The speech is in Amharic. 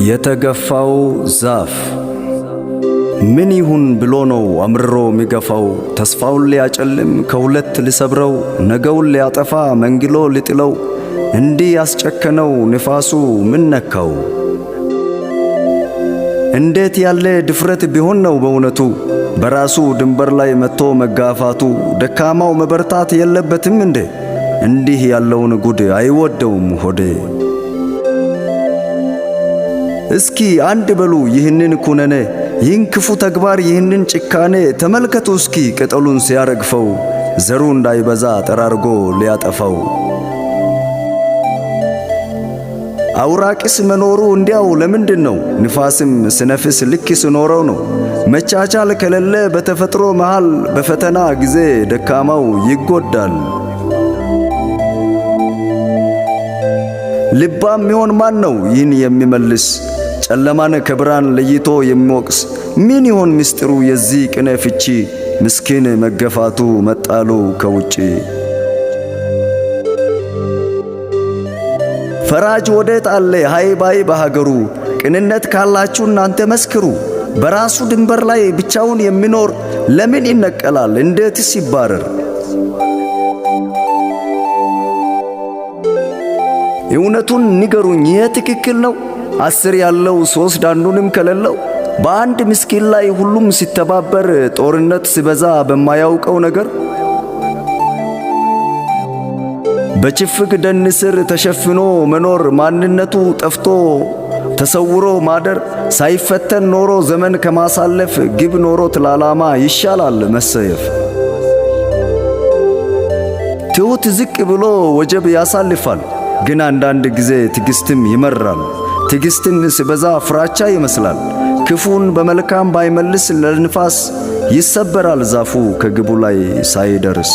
የተገፋው ዛፍ ምን ይሁን ብሎ ነው አምርሮ የሚገፋው? ተስፋውን ሊያጨልም ከሁለት ሊሰብረው ነገውን ሊያጠፋ መንግሎ ሊጥለው እንዲህ ያስጨከነው ንፋሱ ምን ነካው? እንዴት ያለ ድፍረት ቢሆን ነው በእውነቱ በራሱ ድንበር ላይ መጥቶ መጋፋቱ? ደካማው መበርታት የለበትም እንዴ? እንዲህ ያለውን ጉድ አይወደውም ሆዴ። እስኪ አንድ በሉ ይህንን ኩነኔ፣ ይህን ክፉ ተግባር፣ ይህንን ጭካኔ ተመልከቱ እስኪ ቅጠሉን ሲያረግፈው ዘሩ እንዳይበዛ ጠራርጎ ሊያጠፋው። አውራቂስ መኖሩ እንዲያው ለምንድን ነው? ንፋስም ስነፍስ ልክ ስኖረው ነው። መቻቻል ከሌለ በተፈጥሮ መሃል በፈተና ጊዜ ደካማው ይጎዳል። ልባም ሚሆን ማን ነው ይህን የሚመልስ? ጨለማን ከብርሃን ለይቶ የሚወቅስ ምን ይሆን ምስጢሩ የዚህ ቅኔ ፍቺ? ምስኪን መገፋቱ መጣሉ ከውጪ። ፈራጅ ወዴት አለ ሃይ ባይ በሀገሩ? ቅንነት ካላችሁ እናንተ መስክሩ። በራሱ ድንበር ላይ ብቻውን የሚኖር ለምን ይነቀላል? እንዴትስ ይባረር? እውነቱን ንገሩኝ፣ ይሄ ትክክል ነው? 10 ያለው 3 አንዱንም ከሌለው በአንድ ምስኪን ላይ ሁሉም ሲተባበር ጦርነት ሲበዛ በማያውቀው ነገር በችፍግ ደን ስር ተሸፍኖ መኖር ማንነቱ ጠፍቶ ተሰውሮ ማደር ሳይፈተን ኖሮ ዘመን ከማሳለፍ ግብ ኖሮት ለዓላማ ይሻላል መሰየፍ። ትሁት ዝቅ ብሎ ወጀብ ያሳልፋል፣ ግን አንዳንድ ጊዜ ትዕግስትም ይመራል። ትዕግስትም ሲበዛ ፍራቻ ይመስላል። ክፉን በመልካም ባይመልስ ለንፋስ ይሰበራል ዛፉ ከግቡ ላይ ሳይደርስ።